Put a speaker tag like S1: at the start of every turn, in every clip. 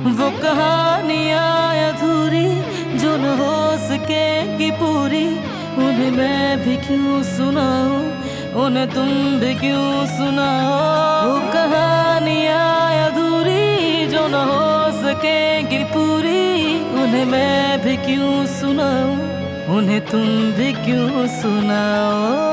S1: वो कहानियाँ अधूरी जो न हो सकेगी पूरी, उन्हें मैं भी क्यों सुनाऊं, उन्हें तुम भी क्यों सुनाओ। वो कहानियाँ अधूरी जो न हो सकेगी पूरी, उन्हें मैं भी क्यों सुनाऊं, उन्हें तुम भी क्यों सुनाओ।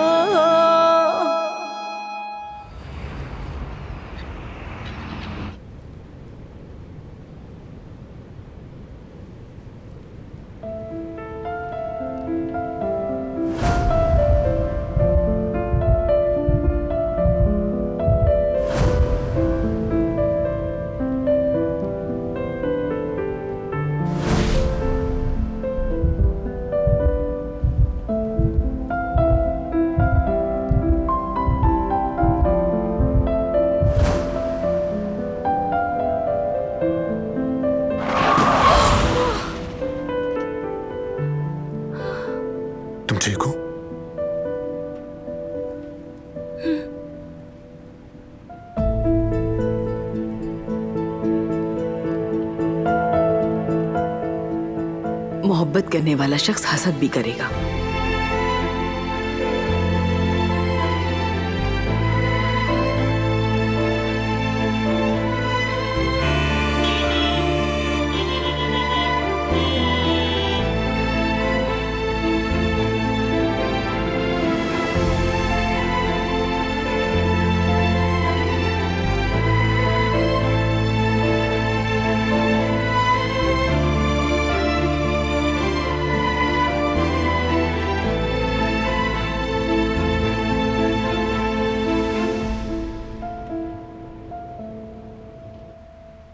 S2: तुम ठीक हो?
S3: मोहब्बत करने वाला शख्स हसद भी करेगा।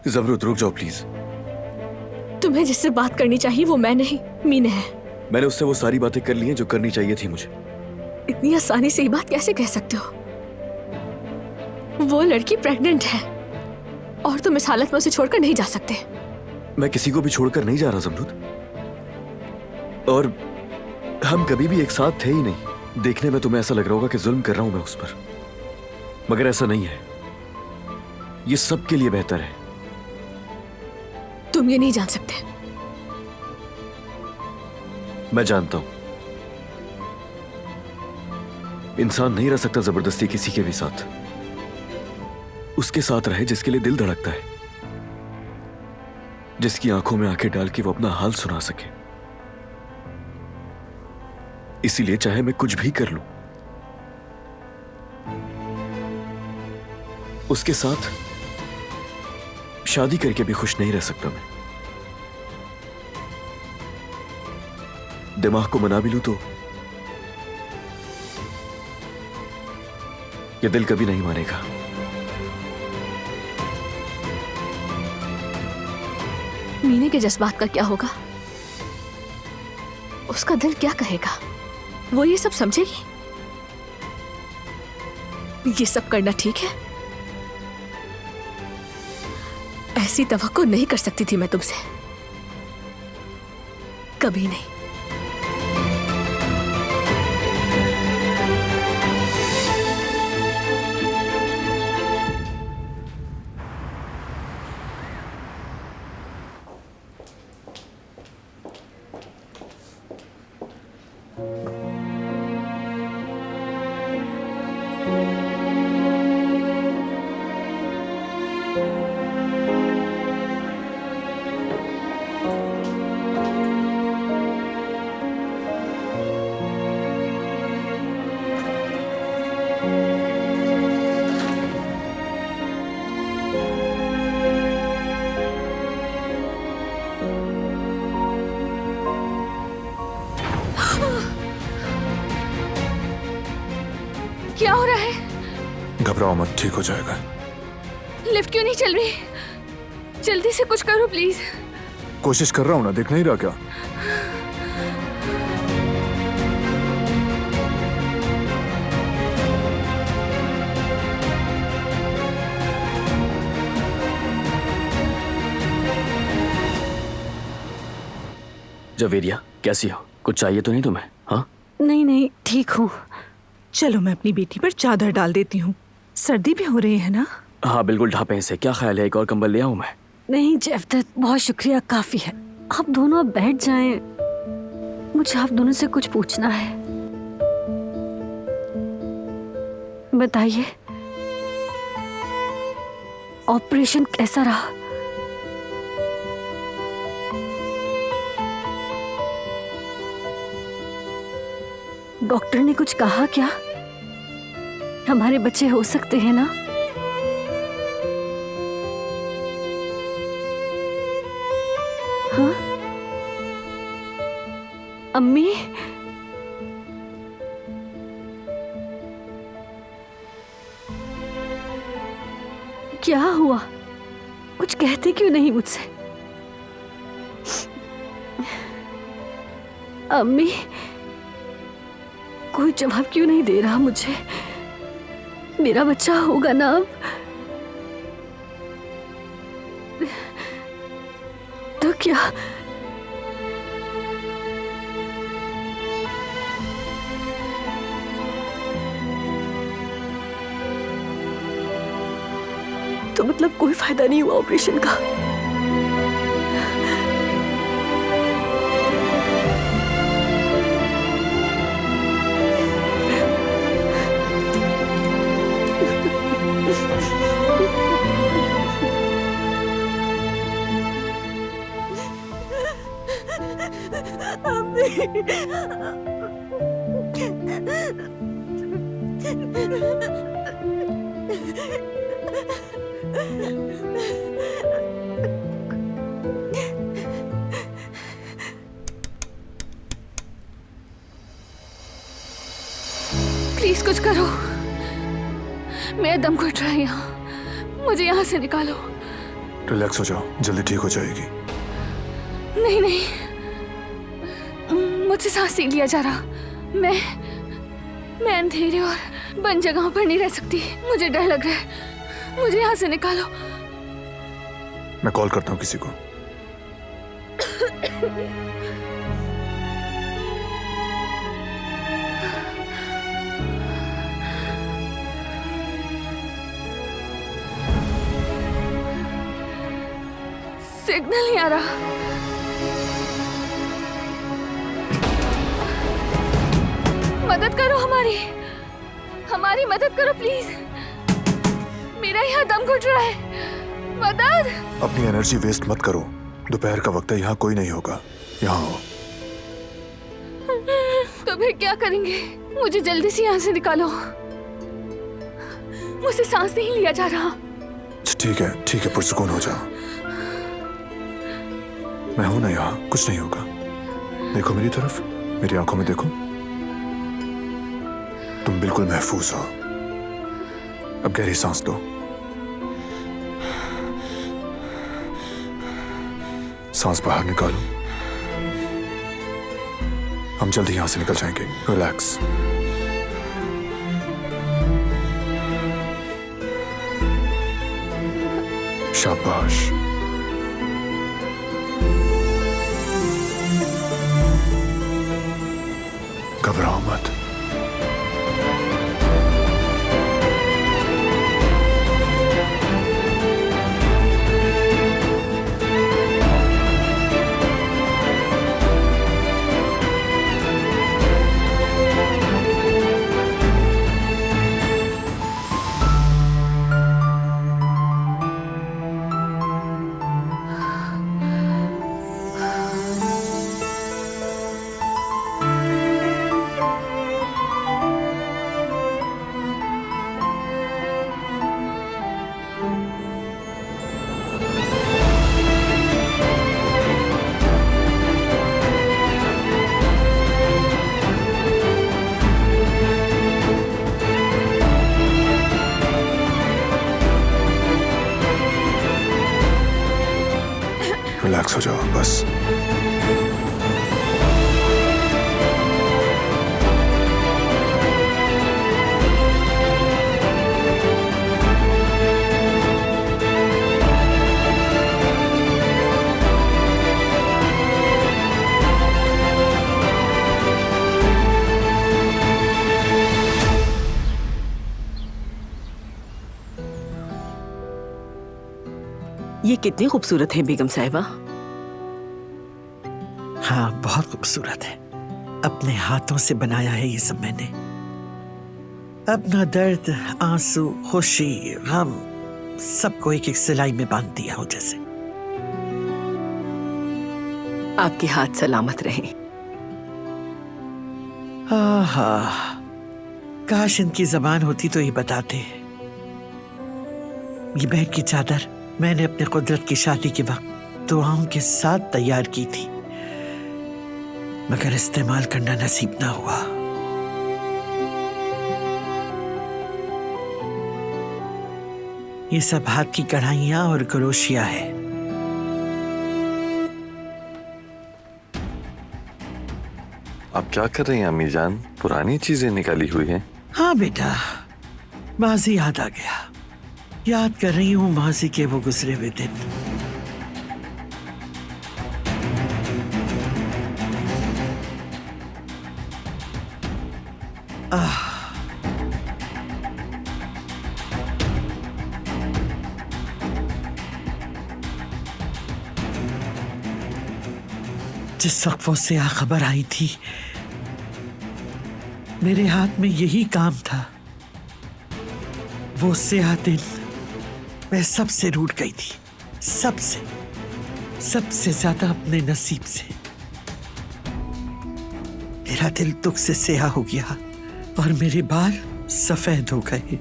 S2: ज़मरुद रुक जाओ प्लीज।
S4: तुम्हें जिससे बात करनी चाहिए वो मैं नहीं, मीना है।
S2: मैंने उससे वो सारी बातें कर ली हैं जो करनी चाहिए थी मुझे।
S4: इतनी आसानी से ये बात कैसे कह सकते हो? वो लड़की प्रेग्नेंट है और तुम इस हालत में उसे छोड़कर नहीं जा सकते।
S2: मैं किसी को भी छोड़कर नहीं जा रहा ज़मरुद, और हम कभी भी एक साथ थे ही नहीं। देखने में तुम्हें ऐसा लग रहा होगा कि जुल्म कर रहा हूं मैं उस पर, मगर ऐसा नहीं है। ये सबके लिए बेहतर है।
S4: तुम ये नहीं जान सकते।
S2: मैं जानता हूं, इंसान नहीं रह सकता जबरदस्ती किसी के भी साथ। उसके साथ रहे जिसके लिए दिल धड़कता है, जिसकी आंखों में आंखें डाल के वो अपना हाल सुना सके। इसीलिए चाहे मैं कुछ भी कर लूं, उसके साथ शादी करके भी खुश नहीं रह सकता मैं। दिमाग को मना भी लूं तो ये दिल कभी नहीं मानेगा।
S4: मीना के जज्बात का क्या होगा? उसका दिल क्या कहेगा? वो ये सब समझेगी? ये सब करना ठीक है? ऐसी तवक्को नहीं कर सकती थी मैं तुमसे, कभी नहीं। क्या हो रहा है?
S2: घबराओ मत, ठीक हो जाएगा।
S4: लिफ्ट क्यों नहीं चल रही? जल्दी से कुछ करो प्लीज।
S2: कोशिश कर रहा हूं ना, देख नहीं रहा क्या?
S5: जवेरिया कैसी हो? कुछ चाहिए तो नहीं तुम्हें? हाँ
S6: नहीं नहीं, ठीक हूँ। चलो मैं अपनी बेटी पर चादर डाल देती हूँ, सर्दी भी हो रही है ना।
S5: हाँ बिल्कुल, ढापे से। क्या ख्याल है, एक और कंबल ले आऊं मैं?
S6: नहीं जेवदत, बहुत शुक्रिया, काफी है। आप दोनों अब बैठ जाएं। मुझे आप दोनों से कुछ पूछना है। बताइए, ऑपरेशन कैसा रहा? डॉक्टर ने कुछ कहा क्या? हमारे बच्चे हो सकते हैं ना? हाँ? अम्मी, क्या हुआ? कुछ कहते क्यों नहीं मुझसे? अम्मी, कोई जवाब क्यों नहीं दे रहा मुझे? मेरा बच्चा होगा ना अब? तो क्या? तो मतलब कोई फायदा नहीं हुआ ऑपरेशन का?
S4: प्लीज कुछ करो, मेरा दम घुट रहा है यहाँ, मुझे यहाँ से निकालो।
S7: रिलैक्स हो जाओ, जल्दी ठीक हो जाएगी।
S4: नहीं नहीं, मुझसे सांस नहीं लिया जा रहा। मैं अंधेरे और बंद जगहों पर नहीं रह सकती, मुझे डर लग रहा है, मुझे यहाँ से निकालो।
S7: मैं कॉल करता हूँ किसी को।
S4: सिग्नल नहीं आ रहा। मदद करो, हमारी मदद करो प्लीज। मेरा यहाँ दम घुट रहा है, मदद।
S7: अपनी एनर्जी वेस्ट मत करो, दोपहर का वक्त है, यहाँ कोई नहीं होगा। यहाँ हो।
S4: तो फिर क्या करेंगे? मुझे जल्दी से यहाँ से निकालो, मुझसे सांस नहीं लिया जा रहा।
S7: ठीक है, पुरसुकून हो जाओ। मैं हूं ना यहाँ, कुछ नहीं होगा। देखो मेरी तरफ, मेरी आंखों में देखो, तुम बिल्कुल महफूज हो। अब गहरी सांस लो, सांस बाहर निकालो। हम जल्दी यहां से निकल जाएंगे। रिलैक्स। शाबाश। घबराओ मत। रिलैक्स हो जाओ बस।
S6: ये
S3: कितनी खूबसूरत है बेगम साहिबा।
S8: हाँ, बहुत खूबसूरत है। अपने हाथों से बनाया है ये सब मैंने। अपना दर्द, आंसू, खुशी, गम सबको एक एक सिलाई में बांध दिया हो जैसे।
S3: आपके हाथ सलामत रहे।
S8: आहा, काश इनकी जबान होती तो ये बताते। ये बेड की चादर मैंने अपने कुदरत की शादी के वक्त दुआओं के साथ तैयार की थी, मगर इस्तेमाल करना नसीब ना हुआ। ये सब हाथ की कढ़ाइयां और क्रोशिया है।
S9: आप क्या कर रही हैं अम्मी जान? पुरानी चीजें निकाली हुई हैं।
S8: हाँ बेटा, माजी याद आ गया। याद कर रही हूँ माजी के वो गुजरे हुए दिन। जिस वक्त वो सियाह खबर आई थी, मेरे हाथ में यही काम था। वो सियाह दिन मैं सबसे रूठ गई थी, सबसे ज्यादा अपने नसीब से। मेरा दिल दुख से सियाह हो गया और मेरे बाल सफेद हो गए।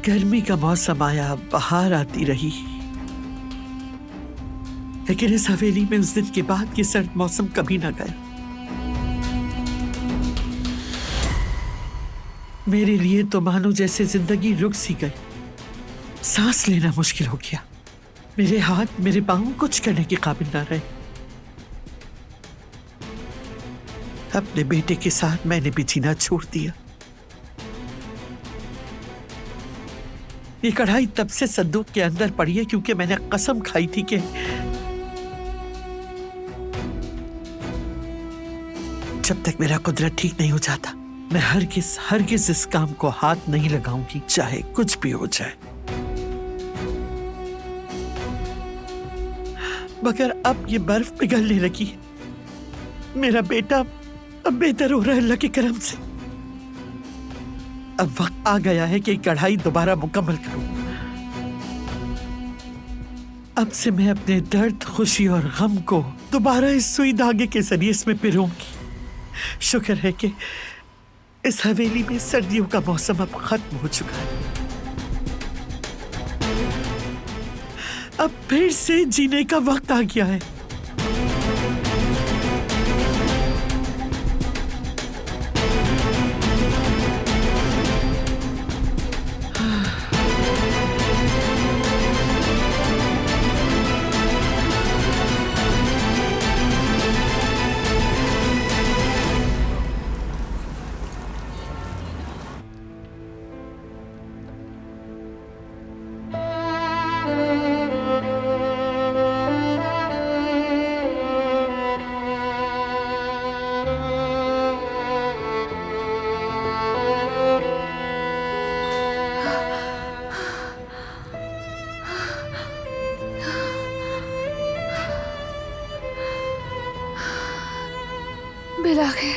S8: गर्मी का मौसम आया, बाहर आती रही, लेकिन इस हवेली में उस दिन के बाद ये सर्द मौसम कभी ना गया। मेरे लिए तो मानो जैसे जिंदगी रुक सी गई। सांस लेना मुश्किल हो गया। मेरे हाथ, मेरे पांव कुछ करने के काबिल ना रहे। अपने बेटे के साथ मैंने भी जीना छोड़ दिया। ये कढ़ाई तब से संदूक के अंदर पड़ी है क्योंकि मैंने कसम खाई थी कि जब तक मेरा कुदरत ठीक नहीं हो जाता, मैं हरगिज इस काम को हाथ नहीं लगाऊंगी, चाहे कुछ भी हो जाए। मगर अब ये बर्फ पिघलने लगी है। मेरा बेटा अब बेहतर हो रहा है अल्लाह के करम से। अब वक्त आ गया है कि कढ़ाई दोबारा मुकम्मल करूं। अब से मैं अपने दर्द, खुशी और गम को दोबारा इस सुई धागे के जरिए इसमें पिरोऊंगी। शुक्र है कि इस हवेली में सर्दियों का मौसम अब खत्म हो चुका है। अब फिर से जीने का वक्त आ गया है।
S4: बिलाखिर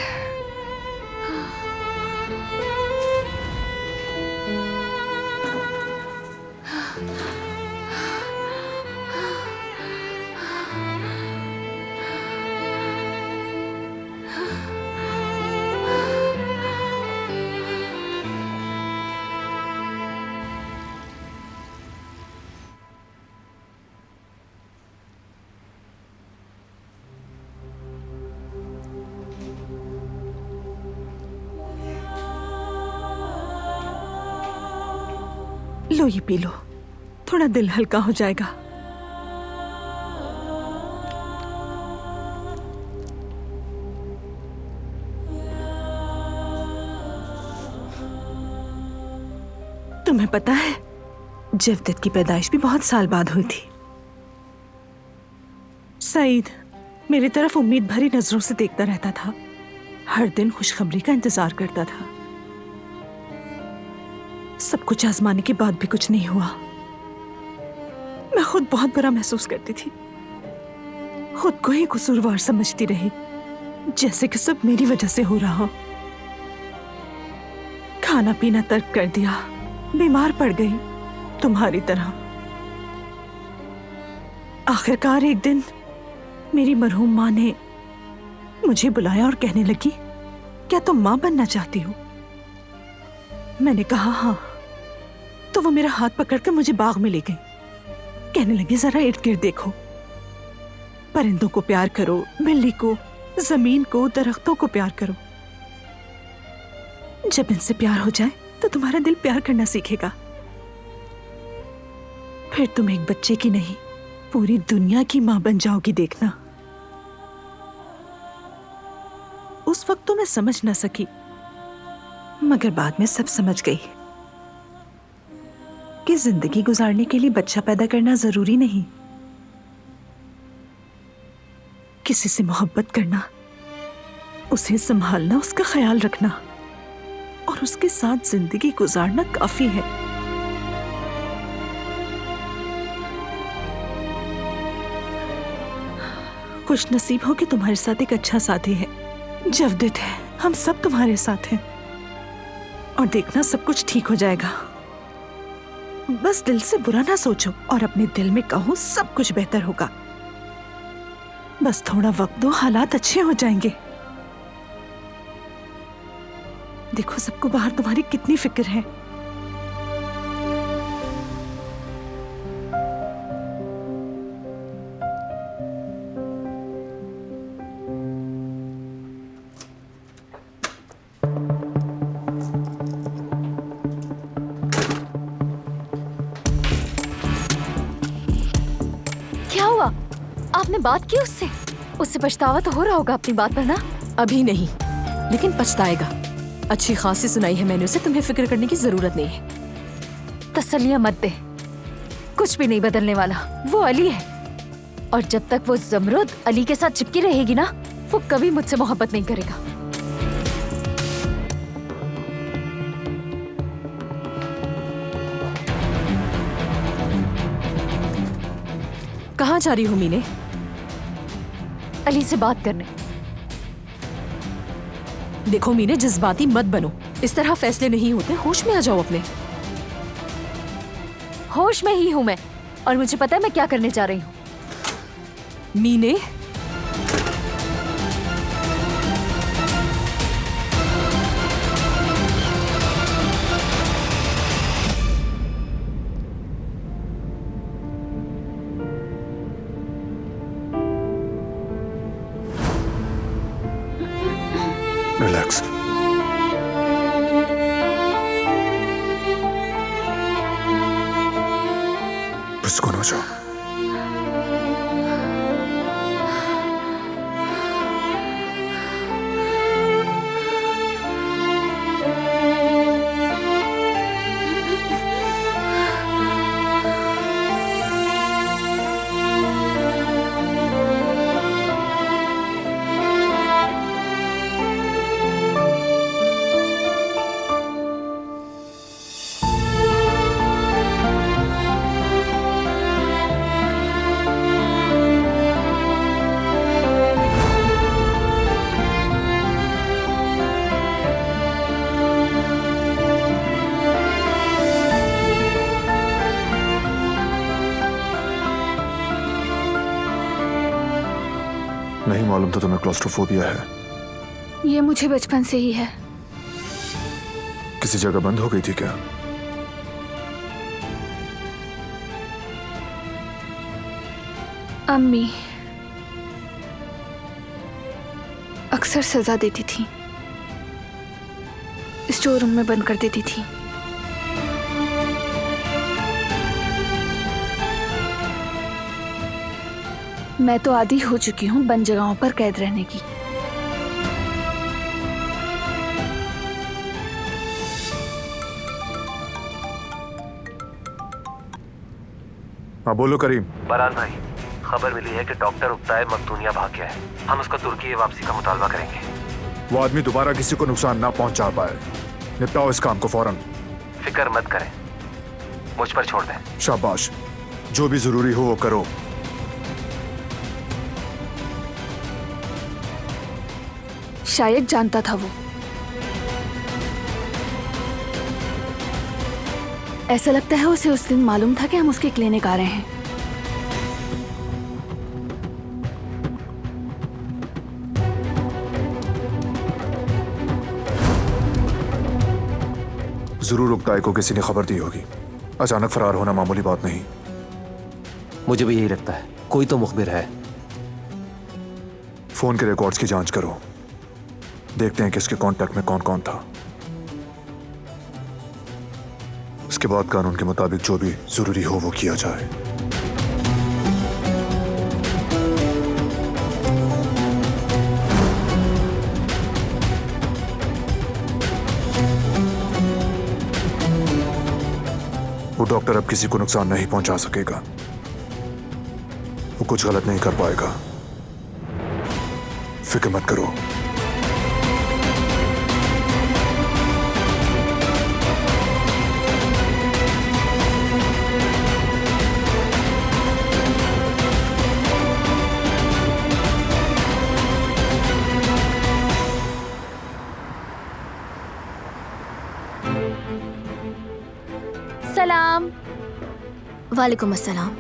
S10: लो, ये पी लो, थोड़ा दिल हल्का हो जाएगा। तुम्हें पता है, जवदत की पैदाइश भी बहुत साल बाद हुई थी। सईद मेरी तरफ उम्मीद भरी नजरों से देखता रहता था, हर दिन खुशखबरी का इंतजार करता था। सब कुछ आजमाने के बाद भी कुछ नहीं हुआ। मैं खुद बहुत बुरा महसूस करती थी, खुद को ही कसूरवार समझती रही, जैसे कि सब मेरी वजह से हो रहा हो। खाना पीना तर्क कर दिया, बीमार पड़ गई तुम्हारी तरह। आखिरकार एक दिन मेरी मरहूम माँ ने मुझे बुलाया और कहने लगी, क्या तुम माँ बनना चाहती हो? मैंने कहा हाँ। तो वो मेरा हाथ पकड़कर मुझे बाग में ले गई। कहने लगी, जरा इर्द गिर्द देखो, परिंदों को प्यार करो, बिल्ली को, जमीन को, दरख्तों को प्यार करो। जब इनसे प्यार हो जाए तो तुम्हारा दिल प्यार करना सीखेगा। फिर तुम एक बच्चे की नहीं, पूरी दुनिया की मां बन जाओगी, देखना। उस वक्त तो मैं समझ ना सकी, मगर बाद में सब समझ गई कि जिंदगी गुजारने के लिए बच्चा पैदा करना जरूरी नहीं। किसी से मोहब्बत करना, उसे संभालना, उसका ख्याल रखना और उसके साथ जिंदगी गुजारना काफी है। खुश नसीब हो कि तुम्हारे साथ एक अच्छा साथी है। जवदित है, हम सब तुम्हारे साथ हैं और देखना सब कुछ ठीक हो जाएगा। बस दिल से बुरा ना सोचो और अपने दिल में कहो सब कुछ बेहतर होगा। बस थोड़ा वक्त दो, हालात अच्छे हो जाएंगे। देखो सबको बाहर तुम्हारी कितनी फिक्र है।
S4: क्या हुआ? आपने बात की उससे? उससे पछतावा तो हो रहा होगा अपनी बात पर ना?
S3: अभी नहीं, लेकिन पछताएगा। अच्छी खासी सुनाई है मैंने उसे, तुम्हें फिक्र करने की जरूरत नहीं है।
S4: तसल्लियां मत दे, कुछ भी नहीं बदलने वाला। वो अली है और जब तक वो जमरुद अली के साथ चिपकी रहेगी ना, वो कभी मुझसे मोहब्बत नहीं करेगा।
S3: कहाँ जा रही हो मीने?
S4: अली से बात करने।
S3: देखो मीने, जज्बाती मत बनो, इस तरह फैसले नहीं होते। होश में आ जाओ अपने।
S4: होश में ही हूं मैं और मुझे पता है मैं क्या करने जा रही हूं।
S3: मीने,
S7: रिलैक्स। सुकून हो जाओ। नहीं मालूम था तुम्हें क्लॉस्ट्रोफोबिया है।
S4: ये मुझे बचपन से ही है।
S7: किसी जगह बंद हो गई थी क्या?
S4: अम्मी अक्सर सजा देती थी, स्टोर रूम में बंद कर देती थी। मैं तो आदी हो चुकी हूँ बंद जगहों पर कैद रहने की।
S7: हाँ बोलो करीम।
S11: बराल भाई, खबर मिली है कि डॉक्टर उक्ताए मखदूनिया भाग गया है। हम उसका तुर्की वापसी का मुतालबा करेंगे।
S7: वो आदमी दोबारा किसी को नुकसान ना पहुंचा पाए। निपटाओ इस काम को फौरन।
S11: फिक्र मत करें, मुझ पर छोड़ दें।
S7: शाबाश, जो भी जरूरी हो वो करो।
S4: शायद जानता था वो। ऐसा लगता है उसे उस दिन मालूम था कि हम उसकी क्लिनिक आ रहे हैं।
S7: जरूर उक्ताई को किसी ने खबर दी होगी। अचानक फरार होना मामूली बात नहीं।
S11: मुझे भी यही लगता है, कोई तो मुखबिर है।
S7: फोन के रिकॉर्ड्स की जांच करो, देखते हैं कि इसके कांटेक्ट में कौन कौन था। उसके बाद कानून के मुताबिक जो भी जरूरी हो वो किया जाए। वो डॉक्टर अब किसी को नुकसान नहीं पहुंचा सकेगा। वो कुछ गलत नहीं कर पाएगा, फिक्र मत करो।
S4: सलाम।
S12: वालेकुम अस्सलाम।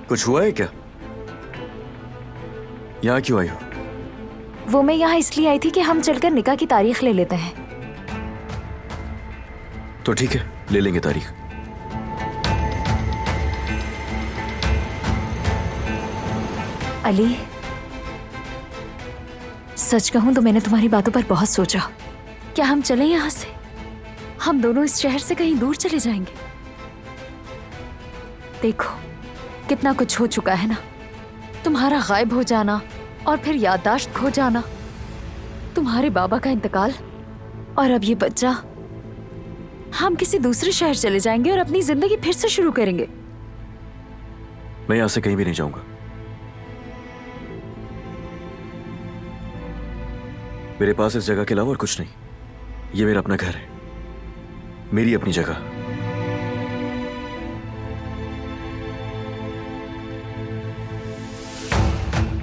S2: कुछ हुआ है क्या? यहाँ क्यों आई हो?
S4: वो मैं यहाँ इसलिए आई थी कि हम चलकर निकाह की तारीख ले लेते हैं।
S2: तो ठीक है, ले लेंगे तारीख।
S4: अली, सच कहूं तो मैंने तुम्हारी बातों पर बहुत सोचा। क्या हम चलें यहाँ से? हम दोनों इस शहर से कहीं दूर चले जाएंगे। देखो कितना कुछ हो चुका है ना, तुम्हारा गायब हो जाना और फिर याददाश्त खो जाना, तुम्हारे बाबा का इंतकाल, और अब ये बच्चा। हम किसी दूसरे शहर चले जाएंगे और अपनी जिंदगी फिर से शुरू करेंगे।
S2: मैं यहाँ से कहीं भी नहीं जाऊंगा। मेरे पास इस जगह के अलावा और कुछ नहीं। ये मेरा अपना घर है, मेरी अपनी जगह।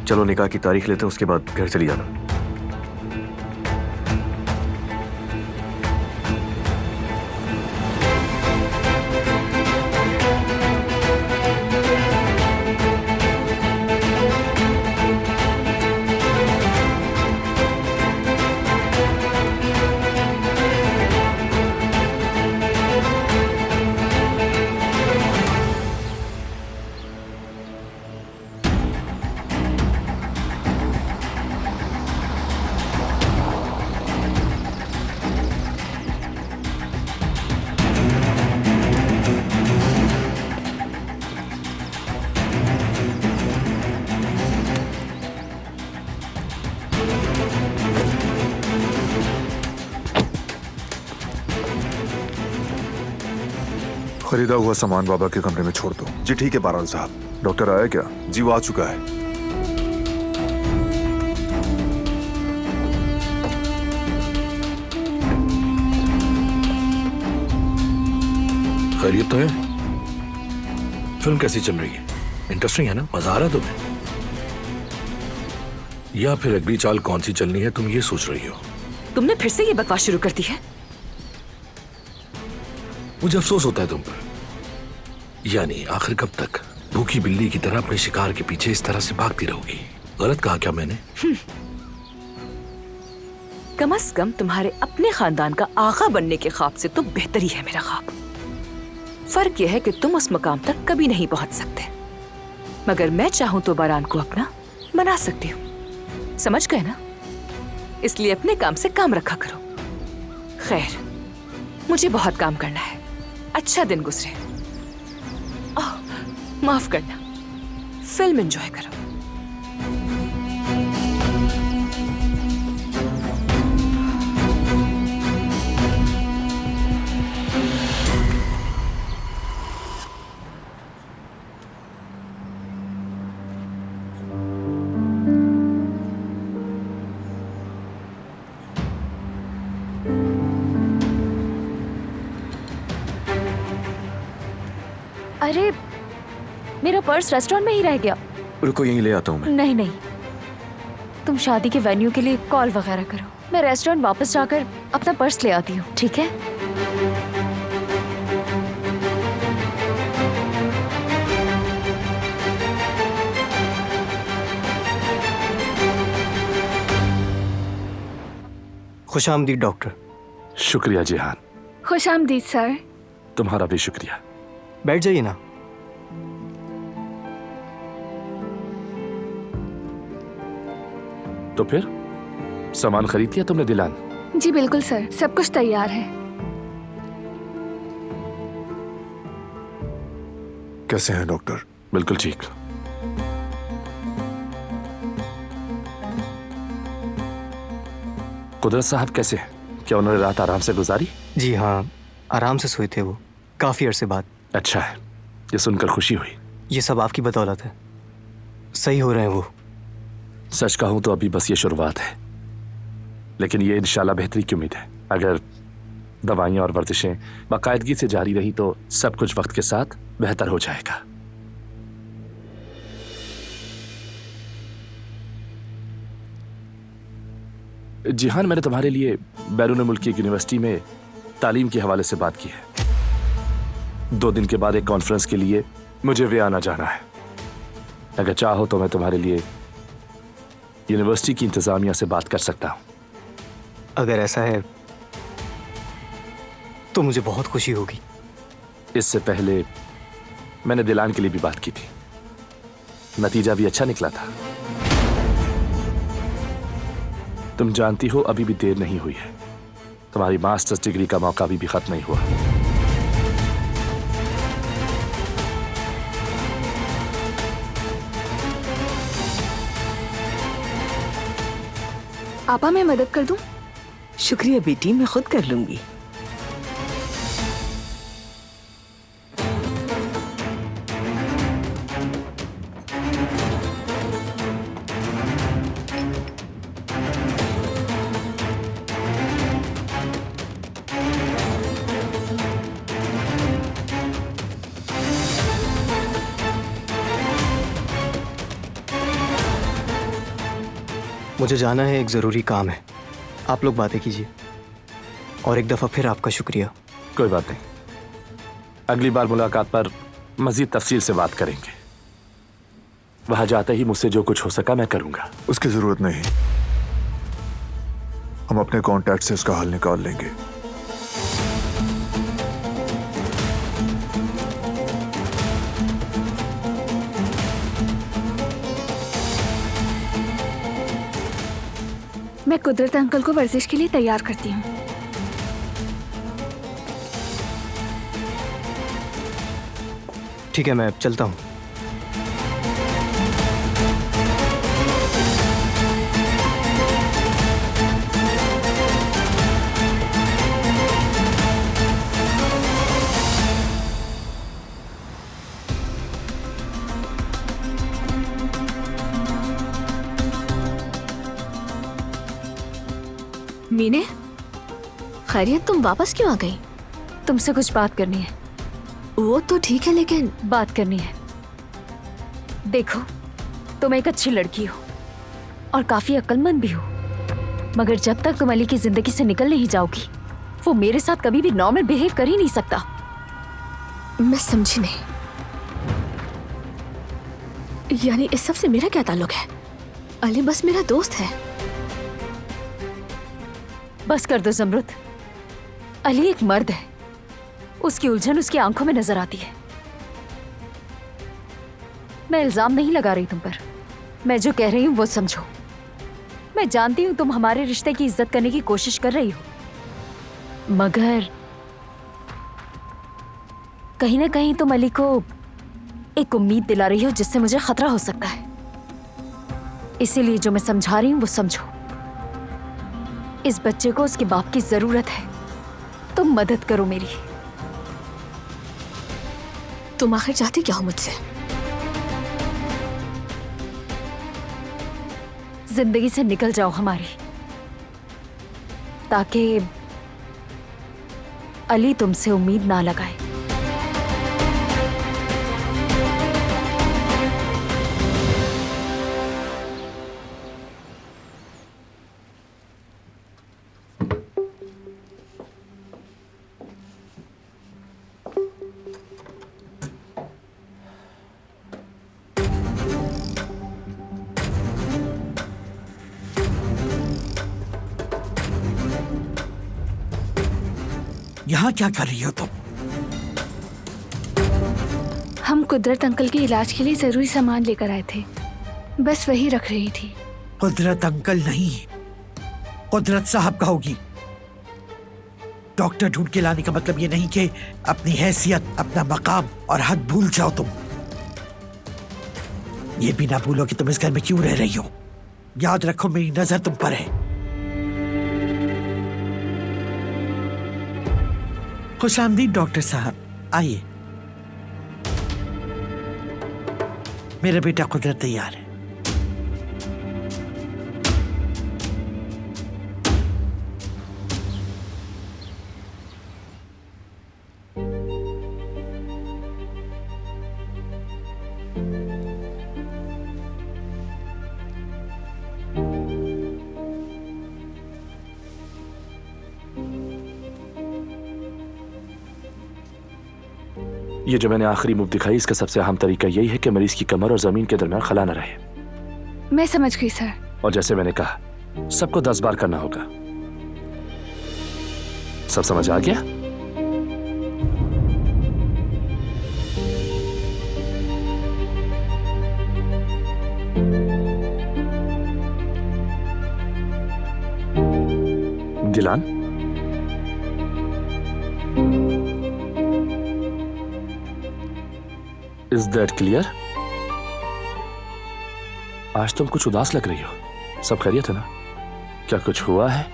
S2: चलो निकाह की तारीख लेते हैं, उसके बाद घर चली जाना।
S7: खरीदा हुआ सामान बाबा के कमरे में छोड़ दो।
S9: जी ठीक है बहरहाल साहब।
S7: डॉक्टर आया क्या?
S9: जी वो आ चुका है।
S13: खैरियत तो है? फिल्म कैसी चल रही है? इंटरेस्टिंग है ना? मजा आ रहा है तुम्हें? या फिर अगली चाल कौन सी चलनी है तुम ये सोच रही हो?
S3: तुमने फिर से ये बकवास शुरू कर दी है।
S13: मुझे अफसोस होता है तुम पर। यानी आखिर कब तक भूखी बिल्ली की तरह अपने शिकार के पीछे इस तरह से भागती रहोगी? गलत कहा क्या मैंने?
S3: कम से कम तुम्हारे अपने खानदान का आगा बनने के ख्वाब से तो बेहतरी है मेरा ख्वाब। फर्क यह है कि तुम उस मकाम तक कभी नहीं पहुंच सकते, मगर मैं चाहूं तो बारान को अपना बना सकती हूँ। समझ गए ना? इसलिए अपने काम से काम रखा करो। खैर, मुझे बहुत काम करना है। अच्छा दिन गुजरे। ओह, माफ करना। फिल्म एंजॉय करो।
S4: अरे मेरा पर्स रेस्टोरेंट में ही रह गया।
S2: रुको, यहीं ले आता हूँ मैं।
S4: नहीं नहीं, तुम शादी के वेन्यू के लिए कॉल वगैरह करो, मैं रेस्टोरेंट वापस जाकर अपना पर्स ले आती हूँ, ठीक है?
S14: खुशामदीद डॉक्टर।
S13: शुक्रिया जिहान।
S12: खुशामदीद सर।
S13: तुम्हारा भी शुक्रिया।
S14: बैठ जाइए ना।
S13: तो फिर सामान खरीद लिया तुमने दिलान?
S12: जी बिल्कुल सर, सब कुछ तैयार है।
S7: कैसे हैं डॉक्टर?
S13: बिल्कुल ठीक। कुदरत साहब कैसे हैं? क्या उन्होंने रात आराम से गुजारी?
S14: जी हाँ, आराम से सोए थे वो, काफी अरसे बाद।
S13: अच्छा है, ये सुनकर खुशी हुई।
S14: ये सब आपकी बदौलत है, सही हो रहे हैं वो।
S13: सच कहूं तो अभी बस ये शुरुआत है, लेकिन ये इंशाल्लाह बेहतरी की उम्मीद है। अगर दवाइयां और वर्जिशें बाकायदगी से जारी रही तो सब कुछ वक्त के साथ बेहतर हो जाएगा। जिहान, मैंने तुम्हारे लिए बैरून मुल्क की एक यूनिवर्सिटी में तालीम के हवाले से बात की है। 2 दिन के बाद एक कॉन्फ्रेंस के लिए मुझे वे आना जाना है। अगर चाहो तो मैं तुम्हारे लिए यूनिवर्सिटी की इंतजामिया से बात कर सकता हूं।
S14: अगर ऐसा है तो मुझे बहुत खुशी होगी।
S13: इससे पहले मैंने दिलान के लिए भी बात की थी, नतीजा भी अच्छा निकला था। तुम जानती हो अभी भी देर नहीं हुई है, तुम्हारी मास्टर्स डिग्री का मौका अभी भी खत्म नहीं हुआ।
S12: आपा मैं मदद कर दूं?
S10: शुक्रिया बेटी, मैं खुद कर लूंगी।
S14: मुझे जाना है, एक ज़रूरी काम है। आप लोग बातें कीजिए। और एक दफ़ा फिर आपका शुक्रिया।
S13: कोई बात नहीं, अगली बार मुलाकात पर मजीद तफसील से बात करेंगे। वहां जाते ही मुझसे जो कुछ हो सका मैं करूंगा।
S7: उसकी जरूरत नहीं, हम अपने कॉन्टैक्ट से उसका हल निकाल लेंगे।
S12: मैं कुदरत अंकल को वर्जिश के लिए तैयार करती हूँ।
S14: ठीक है, मैं चलता हूँ।
S12: मीने, खैरियत, तुम वापस क्यों आ गई?
S4: तुमसे कुछ बात करनी है।
S12: वो तो ठीक है, लेकिन
S4: बात करनी है। देखो, तुम एक अच्छी लड़की हो और काफी अक्लमंद भी हो, मगर जब तक तुम अली की जिंदगी से निकल नहीं जाओगी, वो मेरे साथ कभी भी नॉर्मल बिहेव कर ही नहीं सकता।
S12: मैं समझी नहीं। यानी इस सब से मेरा क्या ताल्लुक है? अली बस मेरा दोस्त है।
S4: बस कर दो ज़मरुद। अली एक मर्द है, उसकी उलझन उसकी आंखों में नजर आती है। मैं इल्जाम नहीं लगा रही तुम पर, मैं जो कह रही हूं वो समझो। मैं जानती हूं तुम हमारे रिश्ते की इज्जत करने की कोशिश कर रही हो, मगर कहीं ना कहीं तुम अली को एक उम्मीद दिला रही हो जिससे मुझे खतरा हो सकता है। इसीलिए जो मैं समझा रही हूं वो समझो। इस बच्चे को उसके बाप की जरूरत है, तुम मदद करो मेरी।
S12: तुम आखिर चाहती क्या हो मुझसे?
S4: जिंदगी से निकल जाओ हमारी, ताकि अली तुमसे उम्मीद ना लगाए।
S8: यहाँ क्या कर रही हो तुम?
S12: हम कुदरत अंकल के इलाज के लिए जरूरी सामान लेकर आए थे, बस वही रख रही थी।
S8: कुदरत अंकल नहीं, कुदरत साहब कहोगी। डॉक्टर ढूंढ के लाने का मतलब ये नहीं कि अपनी हैसियत, अपना मकाम और हद भूल जाओ तुम। ये भी ना भूलो कि तुम इस घर में क्यों रह रही हो। याद रखो मेरी नजर तुम पर है। खुशामदीद डॉक्टर साहब, आइए। मेरा बेटा कुदरत तैयार है।
S13: ये जो मैंने आखिरी मुफ्त दिखाई, इसका सबसे अहम तरीका यही है कि मरीज की कमर और जमीन के दरमियान खला न रहे।
S12: मैं समझ गई सर।
S13: और जैसे मैंने कहा, सबको 10 बार करना होगा। सब समझ आ गया? दिलान, इज दैट क्लियर? आज तुम कुछ उदास लग रही हो। सब खैरियत है ना? क्या कुछ हुआ है?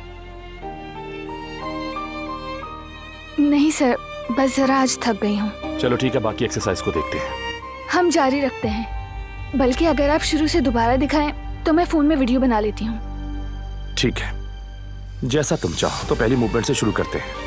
S12: नहीं सर, बस जरा आज थक गई हूँ।
S13: चलो ठीक है, बाकी एक्सरसाइज को देखते हैं।
S12: हम जारी रखते हैं, बल्कि अगर आप शुरू से दोबारा दिखाएं तो मैं फोन में वीडियो बना लेती हूँ।
S13: ठीक है, जैसा तुम चाहो। तो पहली मूवमेंट से शुरू करते हैं।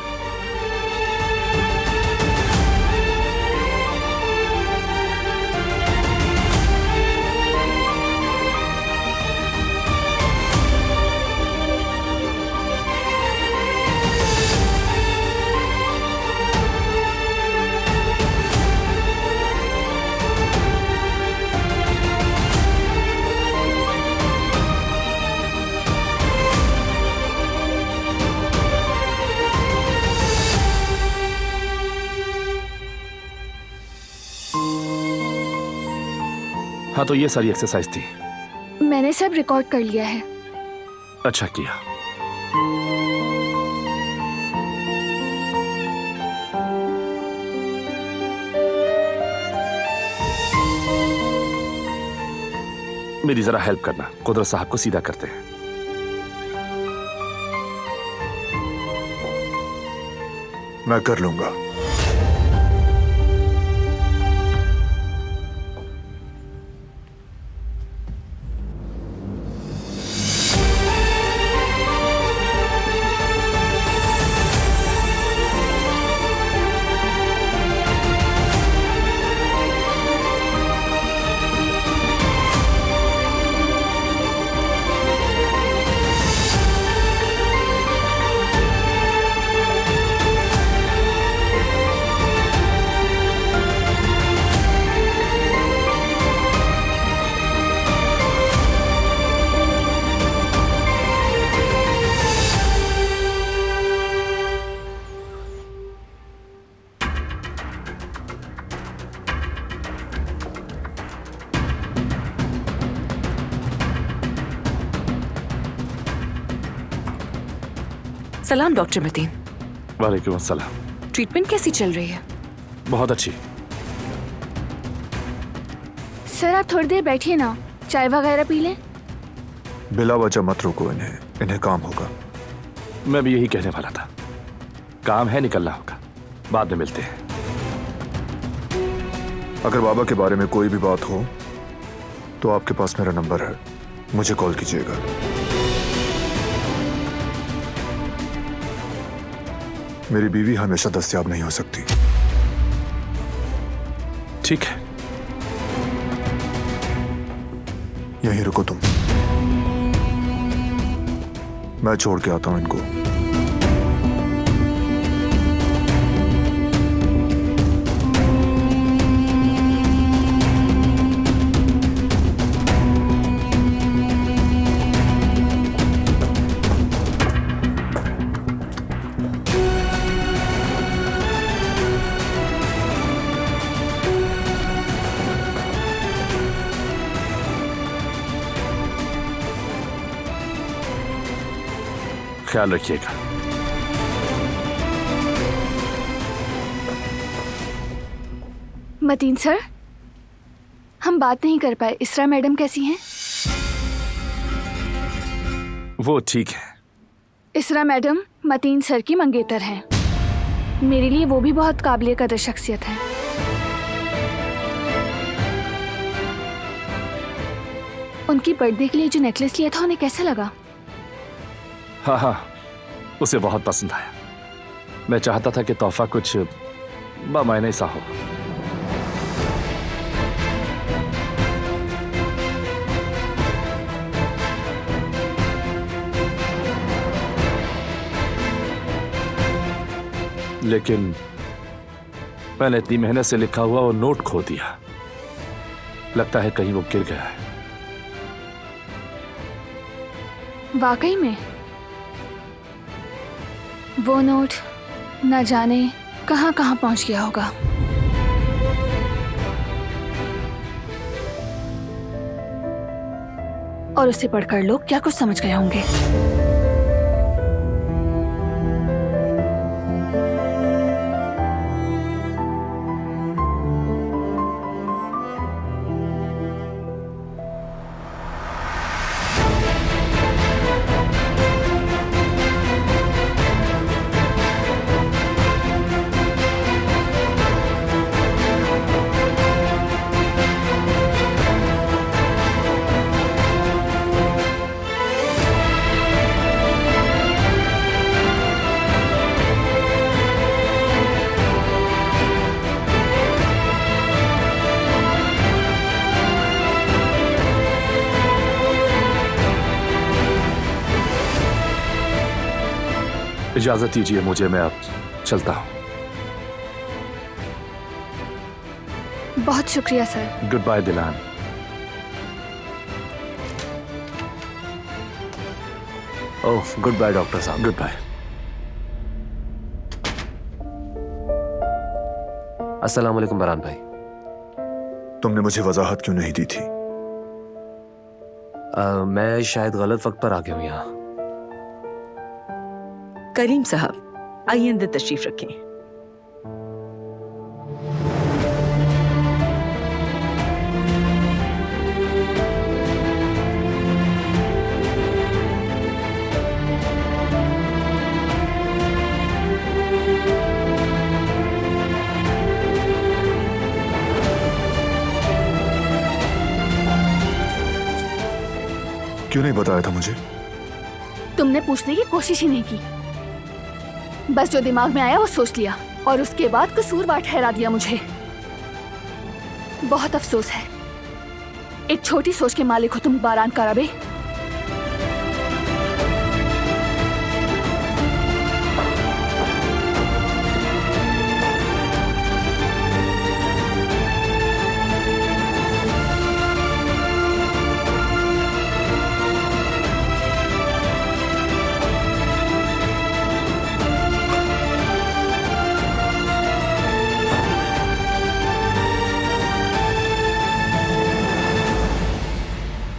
S13: हाँ, तो ये सारी एक्सरसाइज थी।
S12: मैंने सब रिकॉर्ड कर लिया है।
S13: अच्छा किया। मेरी जरा हेल्प करना, कुदरत साहब को सीधा करते हैं।
S7: मैं कर लूंगा।
S3: सलाम डॉक्टर मतीन।
S13: वालेकुम अस्सलाम।
S3: ट्रीटमेंट कैसी चल रही है?
S13: बहुत अच्छी।
S12: सर आप थोड़ी देर बैठिए ना, चाय वगैरह पी लें।
S7: बिला वजह मत रोको इन्हें, इन्हें काम होगा।
S13: मैं भी यही कहने वाला था। काम है, निकलना होगा। बाद में मिलते हैं।
S7: अगर बाबा के बारे में कोई भी बात हो तो आपके पास मेरा नंबर है, मुझे कॉल कीजिएगा। मेरी बीवी हमेशा दस्तयाब नहीं हो सकती।
S13: ठीक है,
S7: यहीं रुको तुम, मैं छोड़ के आता हूं इनको।
S13: ख्याल रखिएगा।
S12: मतीन सर, हम बात नहीं कर पाए। इसरा मैडम कैसी हैं?
S13: वो ठीक है।
S12: इसरा मैडम मतीन सर की मंगेतर हैं। मेरे लिए वो भी बहुत काबिल कदर शख्सियत है। उनकी बर्थडे के लिए जो नेकलेस लिया था उन्हें कैसा लगा?
S13: हाँ हाँ, उसे बहुत पसंद आया। मैं चाहता था कि तोहफा कुछ बामायने सा हो। लेकिन मैंने इतनी मेहनत से लिखा हुआ वो नोट खो दिया। लगता है कहीं वो गिर गया है।
S12: वाकई में वो नोट न जाने कहां कहां पहुंच गया होगा। और उसे पढ़कर लोग क्या कुछ समझ गए होंगे।
S13: इजाजत दीजिए मुझे, मैं अब चलता हूं।
S12: बहुत शुक्रिया सर।
S13: गुड बाय दिलान।
S11: ओह, गुड बाय डॉक्टर साहब।
S13: Good bye.
S11: अस्सलाम वालेकुम बरान भाई।
S7: तुमने मुझे वजाहत क्यों नहीं दी थी?
S11: मैं शायद गलत वक्त पर आ गया हूं यहाँ।
S1: करीम साहब, आइए अंदर तशरीफ रखें।
S7: क्यों नहीं बताया था मुझे?
S12: तुमने पूछने की कोशिश ही नहीं की। बस जो दिमाग में आया वो सोच लिया और उसके बाद कसूरवार ठहरा दिया मुझे। बहुत अफसोस है। एक छोटी सोच के मालिक हो तुम बारान कराबे।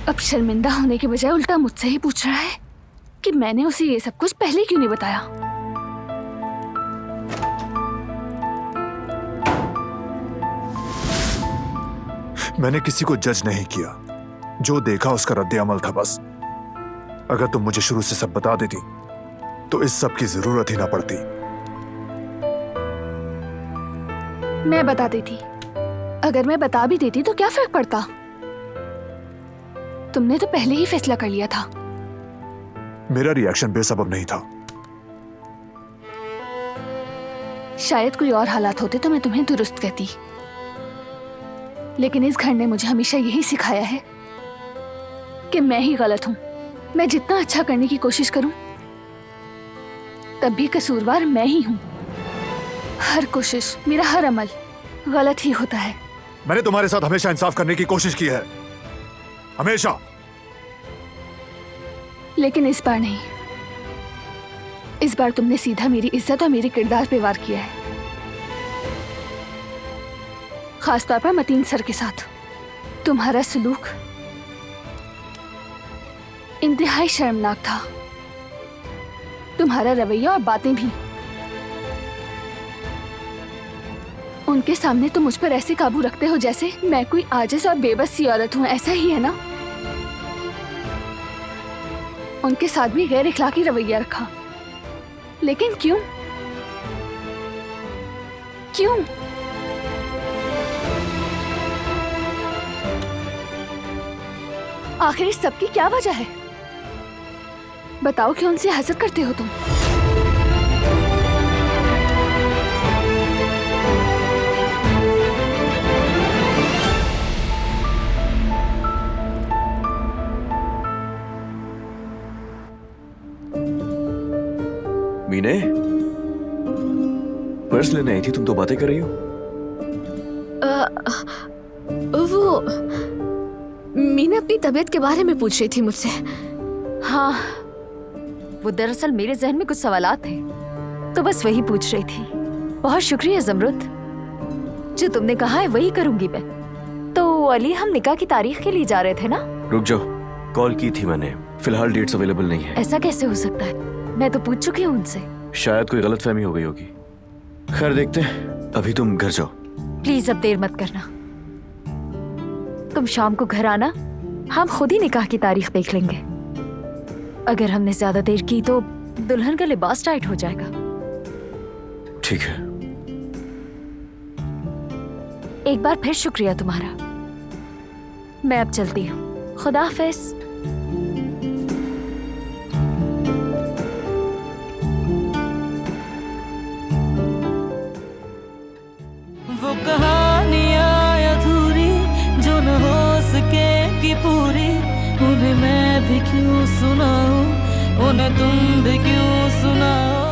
S12: अब शर्मिंदा होने के बजाय उल्टा मुझसे ही पूछ रहा है कि मैंने उसे ये सब कुछ पहले क्यों नहीं बताया।
S7: मैंने किसी को जज नहीं किया, जो देखा उसका रद्द अमल था बस। अगर तुम मुझे शुरू से सब बता देती तो इस सब की जरूरत ही ना पड़ती।
S12: मैं बता देती। अगर मैं बता भी देती तो क्या फर्क पड़ता? तुमने तो पहले ही फैसला कर लिया था।
S7: मेरा रिएक्शन बेसबब नहीं था।
S12: शायद कोई और हालात होते तो मैं तुम्हें दुरुस्त कहती, लेकिन इस घर ने मुझे हमेशा यही सिखाया है कि मैं ही गलत हूं। मैं जितना अच्छा करने की कोशिश करूं तब भी कसूरवार मैं ही हूं। हर कोशिश, मेरा हर अमल गलत ही होता है।
S7: मैंने तुम्हारे साथ हमेशा इंसाफ करने की कोशिश की है, हमेशा।
S12: लेकिन इस बार नहीं। इस बार तुमने सीधा मेरी इज्जत और मेरे किरदार पे वार किया है, खासतौर पर मतीन सर के साथ। तुम्हारा सलूक इंतहाई शर्मनाक था। तुम्हारा रवैया और बातें भी। उनके सामने तुम मुझ पर ऐसे काबू रखते हो जैसे मैं कोई आजिज और बेबस सी औरत हूँ, ऐसा ही है ना? उनके साथ भी गैर इखलाकी रवैया रखा, लेकिन क्यों? क्यों? आखिर इस सब की क्या वजह है? बताओ, क्यों उनसे हसद करते हो तुम?
S2: मीने, पर्स लेने आई थी तुम, तो बातें कर रही हो?
S4: वो मीना अपनी तबीयत के बारे में पूछ रही थी मुझसे। हाँ, वो दरअसल मेरे जहन में कुछ सवालात थे, तो बस वही पूछ रही थी। बहुत शुक्रिया ज़मरुद, जो तुमने कहा है वही करूंगी मैं। तो अली, हम निकाह की तारीख के लिए जा रहे थे ना?
S2: रुक जाओ, कॉल की थी मैंने, फिलहाल डेट्स अवेलेबल नहीं है।
S4: ऐसा कैसे हो सकता है? मैं तो पूछ चुकी हूँ उनसे।
S2: शायद कोई गलतफहमी हो गई होगी। खैर देखते हैं, अभी तुम घर जाओ।
S4: प्लीज अब देर मत करना। तुम शाम को घर आना, हम खुद ही निकाह की तारीख देख लेंगे। अगर हमने ज्यादा देर की तो दुल्हन का लिबास टाइट हो जाएगा।
S2: ठीक है।
S4: एक बार फिर शुक्रिया तुम्हारा। मैं अब चलती हूँ। खुदा हाफिज।
S1: वो कहानियाँ अधूरी जो न हो सके कि पूरी, उन्हें मैं भी क्यों सुनाऊं, उन्हें तुम भी क्यों सुनाओ।